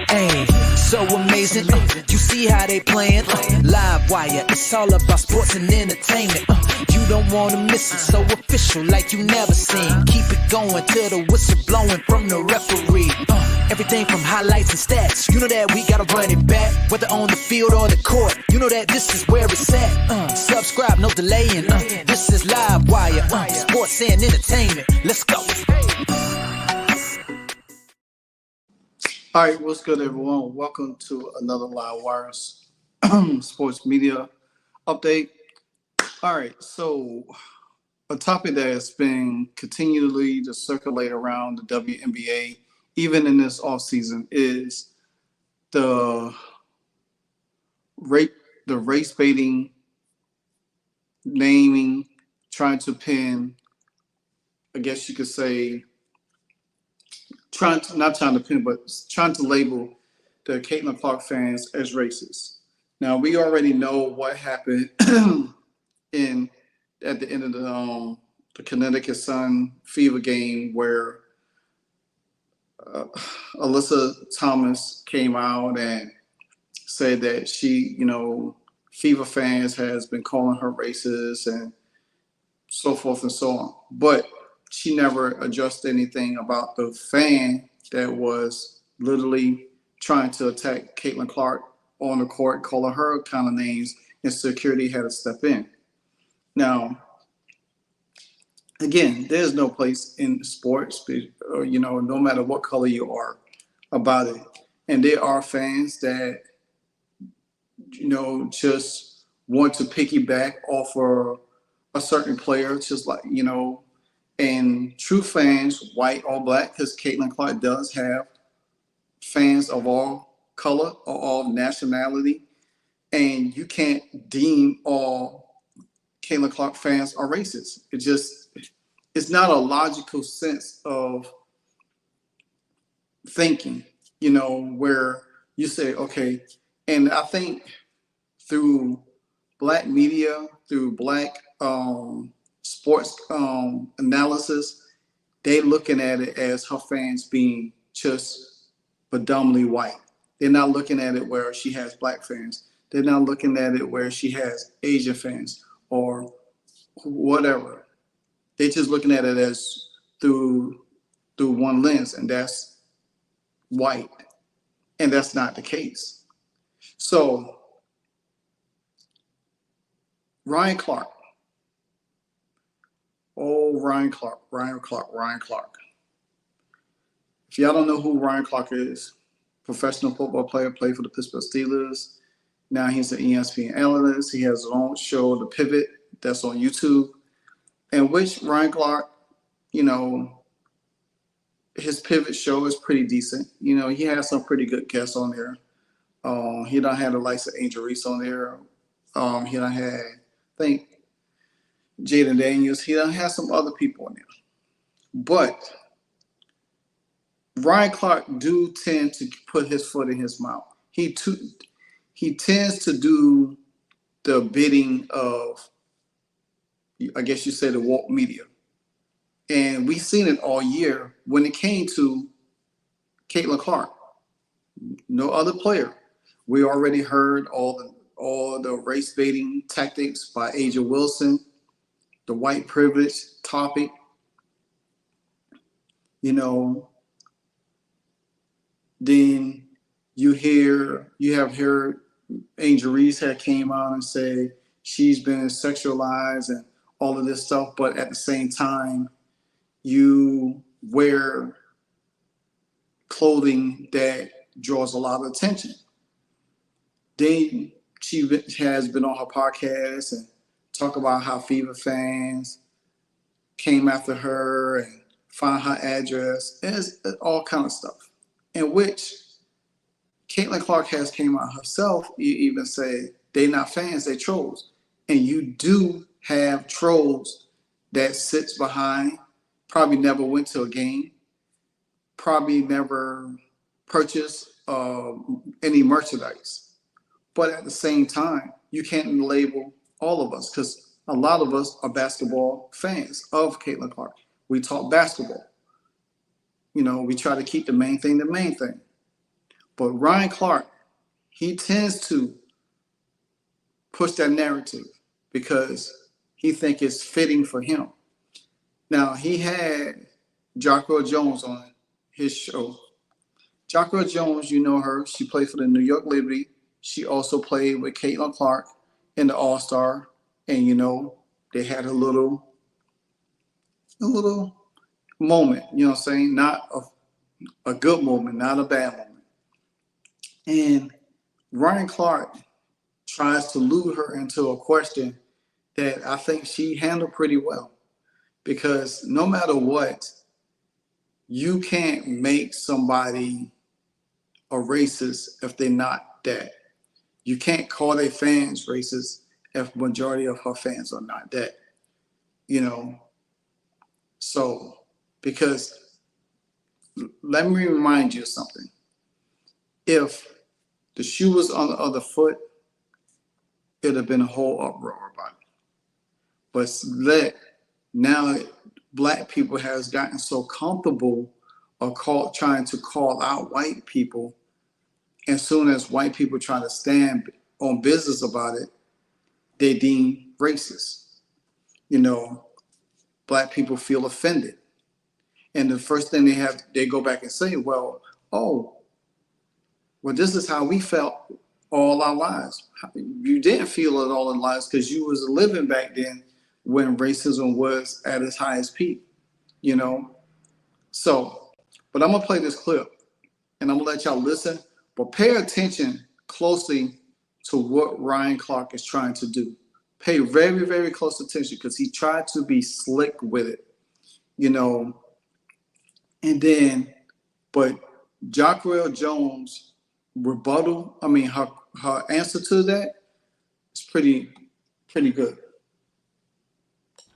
Hey, so amazing. You see how they playing? LiveWire, it's all about sports and entertainment. You don't want to miss it, so official like you never seen. Keep it going till the whistle blowing from the referee. Everything from highlights and stats. You know that we gotta run it back, whether on the field or the court. You know that this is where it's at. Subscribe, no delaying. This is LiveWire, sports and entertainment. Let's go. All right, what's good, everyone? Welcome to another LiveWire Sports Media update. All right, so a topic that has been continually to circulate around the WNBA, even in this offseason, is the race baiting, naming, trying to pin, I guess you could say, trying to label the Caitlin Clark fans as racist. Now, we already know what happened at the end of the Connecticut Sun Fever game, where Alyssa Thomas came out and said that she, Fever fans has been calling her racist and so forth and so on. But she never addressed anything about the fan that was literally trying to attack Caitlin Clark on the court, calling her kind of names, and security had to step in. Now, again, there's no place in sports, no matter what color you are, about it. And there are fans that, just want to piggyback off of a certain player, just like, and true fans, white or black, because Caitlin Clark does have fans of all color or all nationality, and you can't deem all Caitlin Clark fans are racist. It's not a logical sense of thinking, where you say, okay, and I think through black media, through black sports analysis, they looking at it as her fans being just predominantly white. They're not looking at it where she has black fans. They're not looking at it where she has Asian fans or whatever. They're just looking at it as through one lens, and that's white. And that's not the case. So Ryan Clark. Ryan Clark. If y'all don't know who Ryan Clark is, professional football player, played for the Pittsburgh Steelers. Now he's an ESPN analyst. He has his own show, The Pivot, that's on YouTube, in which Ryan Clark, his Pivot show is pretty decent. He has some pretty good guests on there. He done had the likes of Angel Reese on there. He done had, I think, Jaden Daniels. He done had some other people on there. But Ryan Clark do tend to put his foot in his mouth. He tends to do the bidding of, I guess you say, the woke media. And we've seen it all year when it came to Caitlin Clark. No other player. We already heard all the race baiting tactics by Aja Wilson, the white privilege topic. Then you have heard Angel Reese had came out and say she's been sexualized and all of this stuff, but at the same time, you wear clothing that draws a lot of attention. Then she has been on her podcast and talk about how Fever fans came after her and found her address, and it's all kind of stuff. In which Caitlin Clark has came out herself, you even say they're not fans, they trolls. And you do have trolls that sits behind, probably never went to a game, probably never purchased any merchandise. But at the same time, you can't label all of us, because a lot of us are basketball fans of Caitlin Clark. We talk basketball. We try to keep the main thing the main thing. But Ryan Clark, he tends to push that narrative because he thinks it's fitting for him. Now, he had Jonquel Jones on his show. Jonquel Jones, you know her. She played for the New York Liberty. She also played with Caitlin Clark in the All-Star. And, you know, they had a little moment, you know what I'm saying? Not a good moment, not a bad moment. And Ryan Clark tries to lure her into a question that I think she handled pretty well. Because no matter what, you can't make somebody a racist if they're not that. You can't call their fans racist if majority of her fans are not that. You know, so because let me remind you of something. If the shoe was on the other foot, it'd have been a whole uproar about it. But now Black people has gotten so comfortable of trying to call out white people. As soon as white people try to stand on business about it, they deem racist. You know, Black people feel offended. And the first thing they go back and say, well, this is how we felt all our lives. You didn't feel it all in lives because you was living back then when racism was at its highest peak, you know? So, but I'm gonna play this clip and I'm gonna let y'all listen, but pay attention closely to what Ryan Clark is trying to do. Pay very, very close attention because he tried to be slick with it, you know? And then, but Jacqulyn Jones rebuttal, her answer to that is pretty good.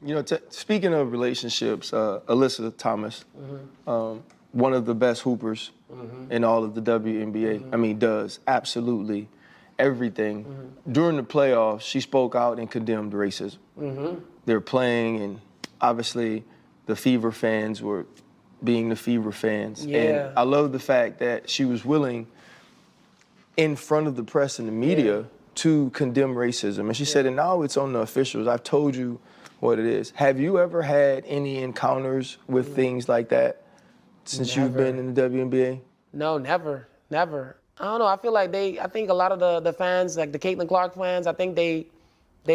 You know, speaking of relationships, Alyssa Thomas, one of the best hoopers in all of the WNBA, does absolutely everything. During the playoffs, she spoke out and condemned racism. They're playing, and obviously the Fever fans were being the Fever fans. Yeah. And I love the fact that she was willing, in front of the press and the media, to condemn racism. And she said, and now it's on the officials. I've told you what it is. Have you ever had any encounters with things like that since you've been in the WNBA? No, never. I don't know. I feel like I think a lot of the fans, like the Caitlin Clark fans, I think they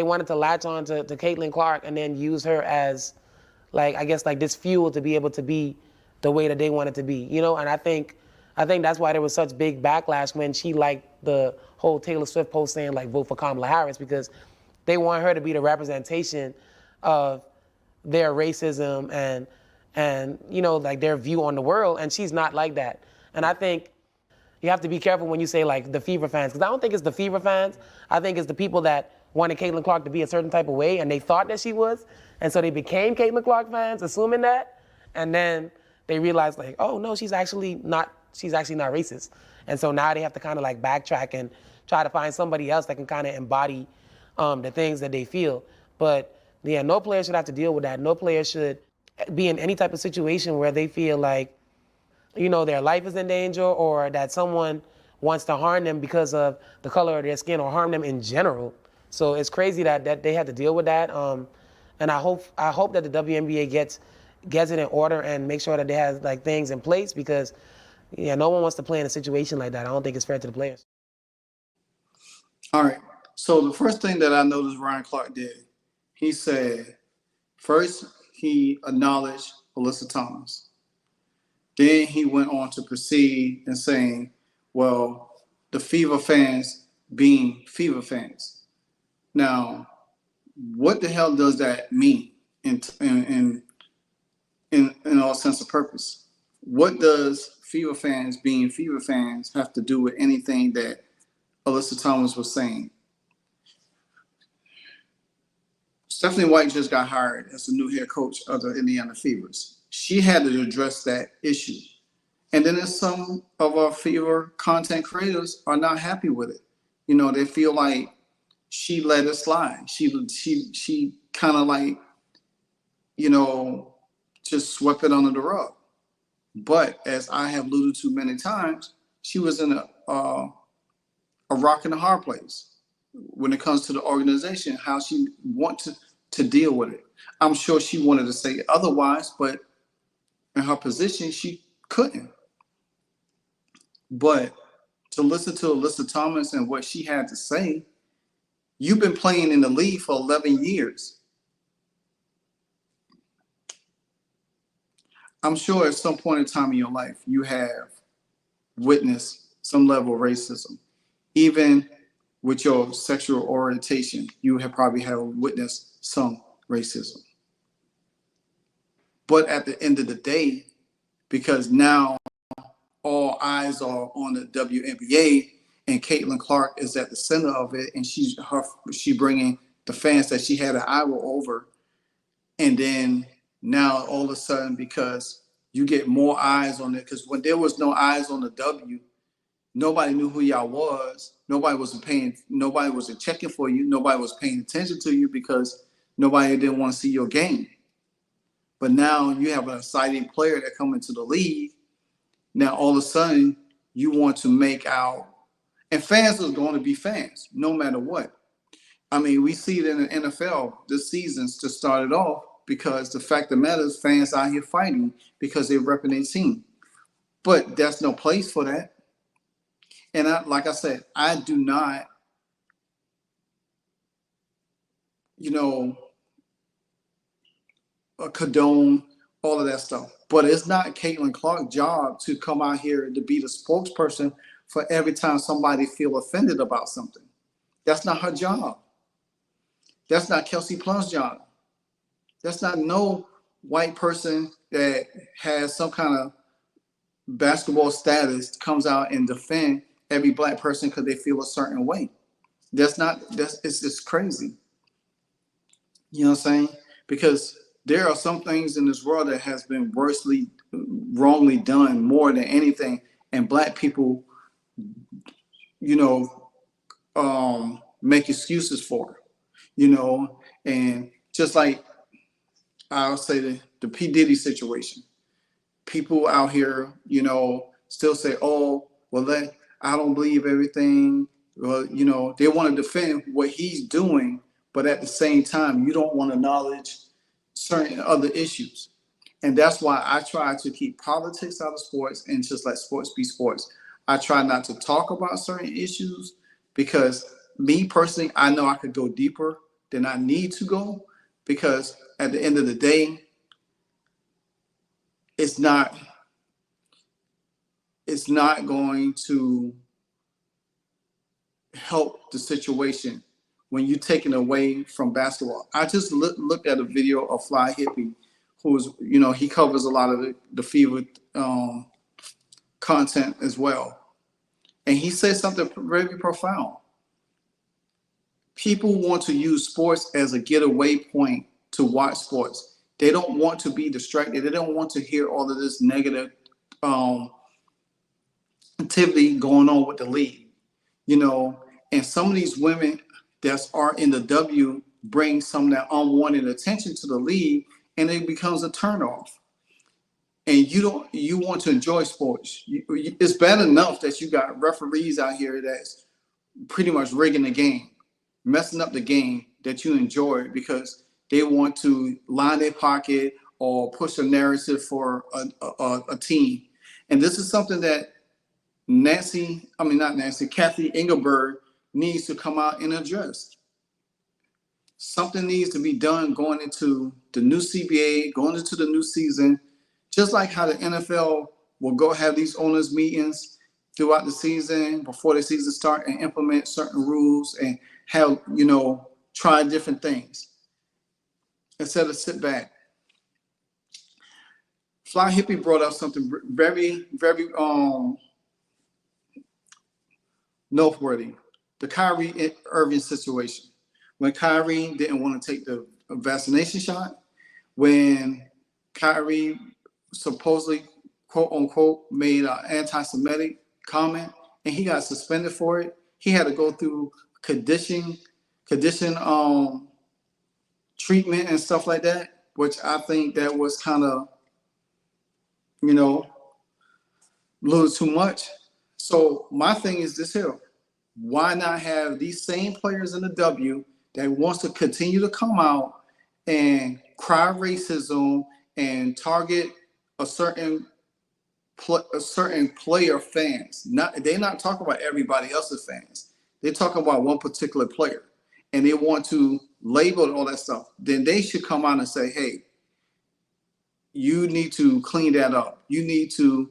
wanted to latch on to Caitlin Clark and then use her as, like, I guess, like this fuel to be able to be the way that they wanted to be, you know? And I think that's why there was such big backlash when she liked the whole Taylor Swift post saying, like, vote for Kamala Harris, because they want her to be the representation of their racism and you know, like their view on the world, and she's not like that. And I think you have to be careful when you say, like, the Fever fans, because I don't think it's the Fever fans. I think it's the people that wanted Caitlin Clark to be a certain type of way, and they thought that she was, and so they became Caitlin Clark fans, assuming that, and then they realized, like, oh no, she's actually not racist. And so now they have to kind of like backtrack and try to find somebody else that can kind of embody the things that they feel. But yeah, no player should have to deal with that. No player should be in any type of situation where they feel like, you know, their life is in danger or that someone wants to harm them because of the color of their skin or harm them in general. So it's crazy that they had to deal with that. And I hope that the WNBA gets it in order and make sure that they have like things in place, because no one wants to play in a situation like that. I don't think it's fair to the players. All right. So the first thing that I noticed Ryan Clark did, he said, first he acknowledged Alyssa Thomas. Then he went on to proceed and saying, well, the Fever fans being Fever fans. Now, what the hell does that mean in all sense of purpose? What does Fever fans being Fever fans have to do with anything that Alyssa Thomas was saying? Stephanie White just got hired as the new head coach of the Indiana Fevers. She had to address that issue. And then there's some of our Fever content creators are not happy with it. You know, they feel like she let it slide. She kind of like, you know, just swept it under the rug. But as I have alluded to many times, she was in a a rock and a hard place when it comes to the organization, how she wants to deal with it. I'm sure she wanted to say otherwise, but in her position, she couldn't. But to listen to Alyssa Thomas and what she had to say, you've been playing in the league for 11 years. I'm sure at some point in time in your life, you have witnessed some level of racism. Even with your sexual orientation, you have probably have witnessed some racism. But at the end of the day, because now all eyes are on the WNBA and Caitlin Clark is at the center of it, and she bringing the fans that she had an eye over, and then now all of a sudden, because you get more eyes on it, because when there was no eyes on the W, nobody knew who y'all was. Nobody wasn't checking for you. Nobody was paying attention to you because nobody didn't want to see your game. But now you have an exciting player that come into the league. Now all of a sudden you want to make out, and fans are going to be fans no matter what. I mean, we see it in the NFL this season to start it off, because the fact of the matter is fans out here fighting because they're repping their team. But there's no place for that. And like I said, I do not, condone all of that stuff. But it's not Caitlin Clark's job to come out here to be the spokesperson for every time somebody feel offended about something. That's not her job. That's not Kelsey Plum's job. That's not no white person that has some kind of basketball status comes out and defend every black person because they feel a certain way. It's just crazy. You know what I'm saying? Because there are some things in this world that has been wrongly done more than anything, and black people, make excuses for it, and just like I'll say the P. Diddy situation, people out here, still say, oh, well, I don't believe everything. Well, they want to defend what he's doing, but at the same time, you don't want to acknowledge certain other issues. And that's why I try to keep politics out of sports and just let sports be sports. I try not to talk about certain issues because me personally, I know I could go deeper than I need to go, because at the end of the day, it's not going to help the situation when you're taken away from basketball. I just looked at a video of Fly Hippie, who's, he covers a lot of the Fever content as well. And he said something very profound. People want to use sports as a getaway point to watch sports. They don't want to be distracted. They don't want to hear all of this negative activity going on with the league, and some of these women that are in the W bring some of that unwanted attention to the league, and it becomes a turnoff. And you want to enjoy sports. It's bad enough that you got referees out here that's pretty much rigging the game, messing up the game that you enjoy because they want to line their pocket or push a narrative for a team. And this is something that Kathy Engelberg needs to come out and address. Something needs to be done going into the new CBA, going into the new season, just like how the NFL will go have these owners meetings throughout the season before the season start and implement certain rules and have, try different things instead of sit back. Fly Hippie brought up something very, very noteworthy. The Kyrie Irving situation. When Kyrie didn't want to take the vaccination shot, when Kyrie supposedly, quote unquote, made an anti-Semitic comment and he got suspended for it, he had to go through condition treatment and stuff like that, which I think that was kind of, a little too much. So my thing is this here. Why not have these same players in the W that wants to continue to come out and cry racism and target a certain player fans? They're not talking about everybody else's fans. They're talking about one particular player, and they want to label all that stuff. Then they should come out and say, "Hey, you need to clean that up. You need to,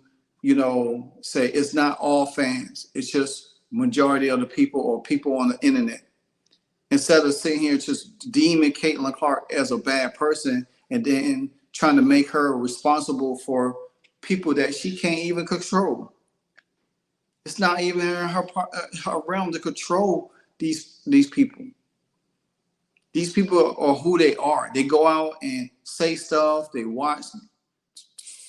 say it's not all fans. It's just majority of the people or people on the internet." Instead of sitting here just deeming Caitlin Clark as a bad person and then trying to make her responsible for people that she can't even control. It's not even in her realm to control these people. These people are who they are. They go out and say stuff. They watch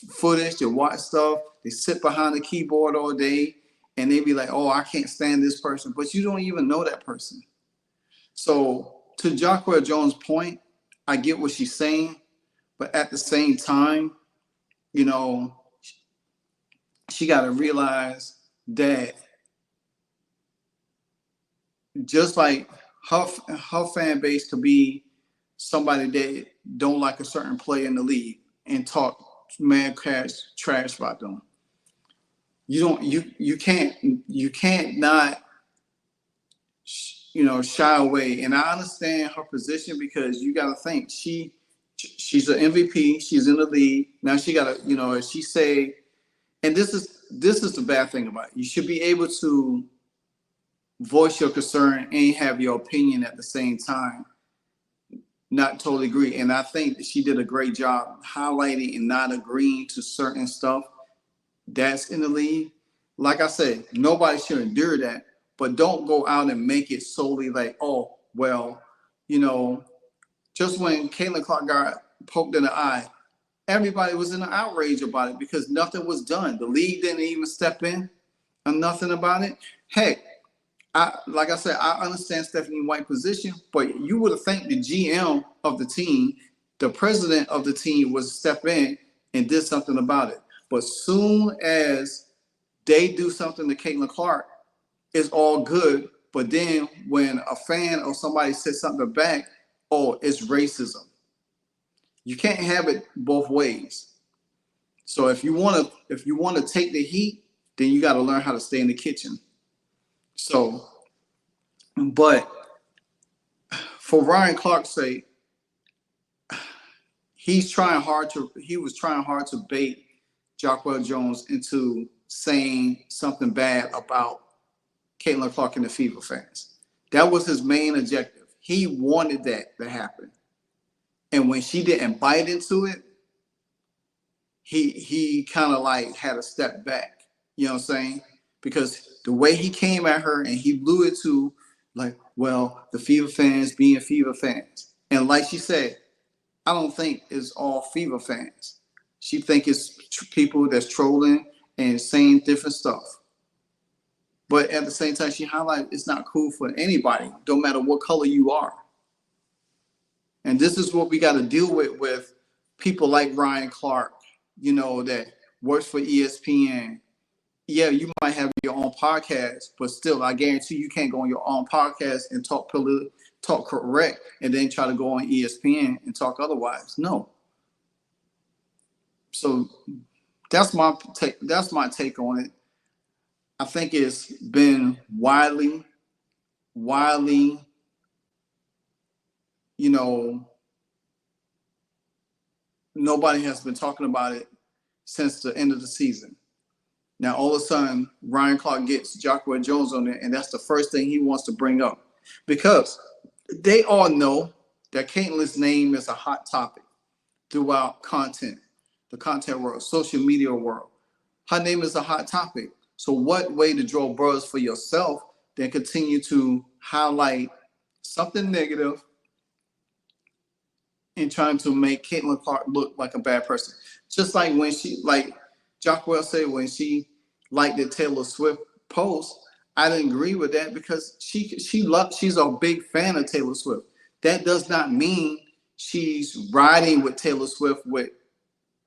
footage. They watch stuff. They sit behind the keyboard all day, and they be like, "Oh, I can't stand this person," but you don't even know that person. So to Jocquelyn Jones' point, I get what she's saying, but at the same time, she got to realize that just like her fan base could be somebody that don't like a certain player in the league and talk mad trash about them. You can't not shy away. And I understand her position because you got to think she's an MVP. She's in the league now. She got to as she say, and this is the bad thing about it. You should be able to voice your concern and have your opinion at the same time. Not totally agree. And I think that she did a great job highlighting and not agreeing to certain stuff that's in the league. Like I said, nobody should endure that, but don't go out and make it solely like, oh, well, just when Caitlin Clark got poked in the eye, everybody was in an outrage about it because nothing was done. The league didn't even step in or nothing about it. Heck, like I said, I understand Stephanie White's position, but you would have think the GM of the team, the president of the team would step in and did something about it. But soon as they do something to Caitlin Clark, it's all good. But then when a fan or somebody says something back, oh, it's racism. You can't have it both ways. So if you want to take the heat, then you got to learn how to stay in the kitchen. So, but for Ryan Clark's sake, he was trying hard to bait Jonquel Jones into saying something bad about Caitlin Clark and the Fever fans. That was his main objective. He wanted that to happen. And when she didn't bite into it, he kind of like had a step back. You know what I'm saying? Because the way he came at her and he blew it to like, well, the Fever fans being Fever fans. And like she said, I don't think it's all Fever fans. She think it's people that's trolling and saying different stuff. But at the same time, she highlighted it's not cool for anybody, no matter what color you are. And this is what we got to deal with people like Ryan Clark, that works for ESPN. Yeah, you might have your own podcast, but still, I guarantee you can't go on your own podcast and talk correct and then try to go on ESPN and talk otherwise. No. So that's my take on it. I think it's been widely, nobody has been talking about it since the end of the season. Now, all of a sudden, Ryan Clark gets Jacqulyn Jones on there, and that's the first thing he wants to bring up. Because they all know that Caitlyn's name is a hot topic throughout the content world, social media world. Her name is a hot topic. So what way to draw buzz for yourself than continue to highlight something negative and trying to make Caitlin Clark look like a bad person? Just like when Jacqulyn said when she liked the Taylor Swift post, I didn't agree with that because she's a big fan of Taylor Swift. That does not mean she's riding with Taylor Swift with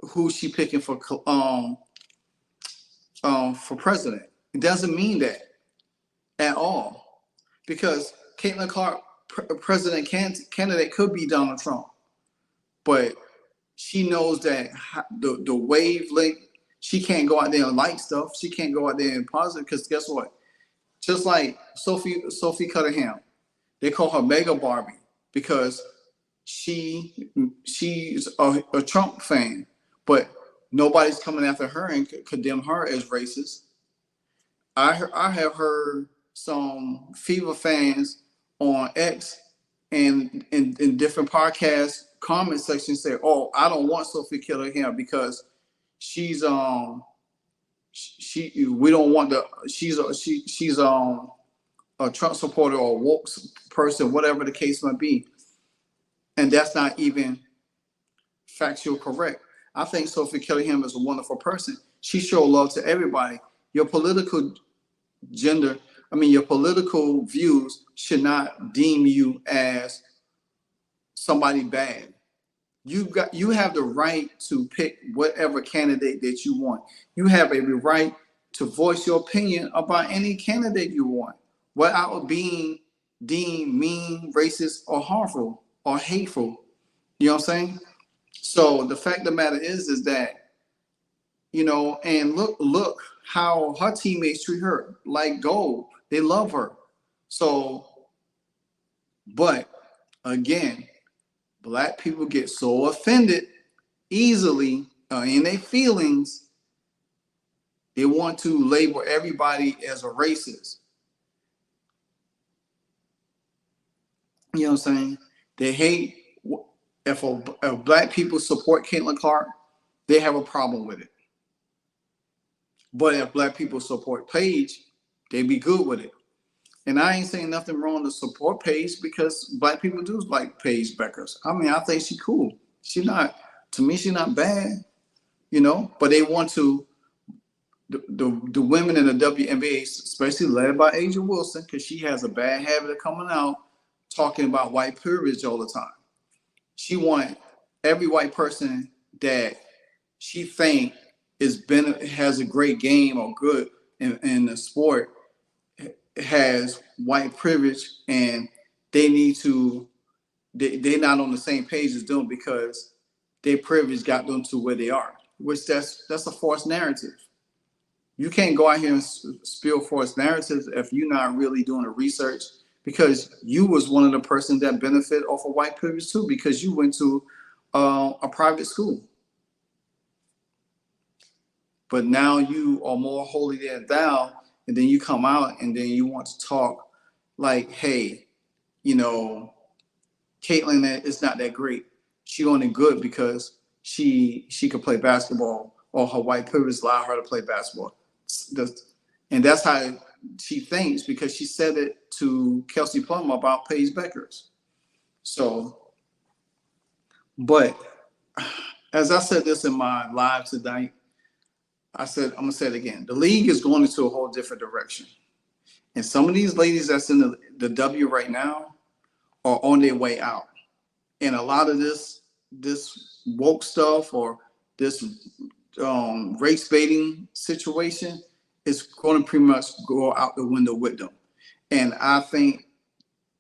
who she picking for president. It doesn't mean that at all, because Caitlin Clark, president candidate, could be Donald Trump, but she knows that the wavelength, she can't go out there and like stuff. She can't go out there and positive, because guess what? Just like Sophie Cunningham, they call her Mega Barbie because she's a Trump fan, but nobody's coming after her and condemn her as racist. I have heard some Fever fans on X and in different podcast comment sections say, "Oh, I don't want Sophie Cunningham because she's we don't want she's a Trump supporter or a woke person, whatever the case might be," and that's not even factual correct. I think Sophie Cunningham is a wonderful person. She showed love to everybody. Your political your political views should not deem you as somebody bad. You have the right to pick whatever candidate that you want. You have a right to voice your opinion about any candidate you want, without being deemed mean, racist, or harmful or hateful. You know what I'm saying? So the fact of the matter is that, and look how her teammates treat her like gold. They love her. So, but again, Black people get so offended easily in their feelings, they want to label everybody as a racist. You know what I'm saying? They hate, if Black people support Caitlin Clark, they have a problem with it. But if Black people support Paige, they be good with it. And I ain't saying nothing wrong to support Paige, because Black people do like Paige Beckers. I mean, I think she's cool. She's not bad, but they want to, the women in the WNBA, especially led by Asia Wilson, because she has a bad habit of coming out talking about white privilege all the time. She want every white person that she think has a great game or good in the sport has white privilege, and they're not on the same page as them because their privilege got them to where they are, which that's a false narrative. You can't go out here and spill false narratives if you're not really doing the research, because you was one of the persons that benefit off of white privilege too, because you went to a private school. But now you are more holier than thou, and then you come out and then you want to talk like, hey, Caitlin is not that great. She only good because she could play basketball, or her white privilege allow her to play basketball. And that's how she thinks, because she said it to Kelsey Plum about Paige Beckers. So, but as I said this in my live tonight, I'm gonna say it again. The league is going into a whole different direction. And some of these ladies that's in the W right now are on their way out. And a lot of this woke stuff or this race baiting situation is going to pretty much go out the window with them. And I think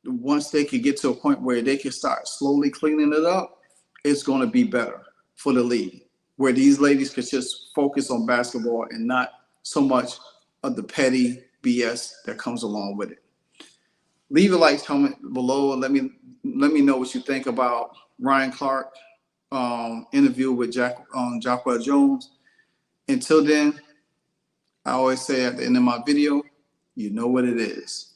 once they could get to a point where they can start slowly cleaning it up, it's going to be better for the league, where these ladies could just focus on basketball and not so much of the petty BS that comes along with it. Leave a like, comment below. Let me know what you think about Ryan Clark interview with Jonquel Jones. Until then, I always say at the end of my video, you know what it is.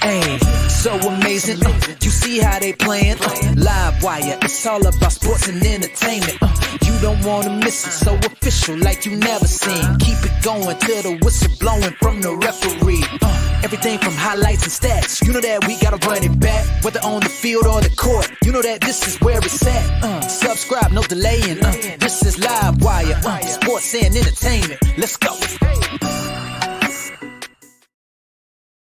Hey, so amazing. You see how they playing? LiveWire, it's all about sports and entertainment. You don't want to miss it, so official like you never seen. Keep it going till the whistle blowing from the referee. Everything from highlights and stats. You know that we gotta run it back, whether on the field or the court. You know that this is where it's at. Subscribe, no delaying. This is LiveWire, sports and entertainment. Let's go.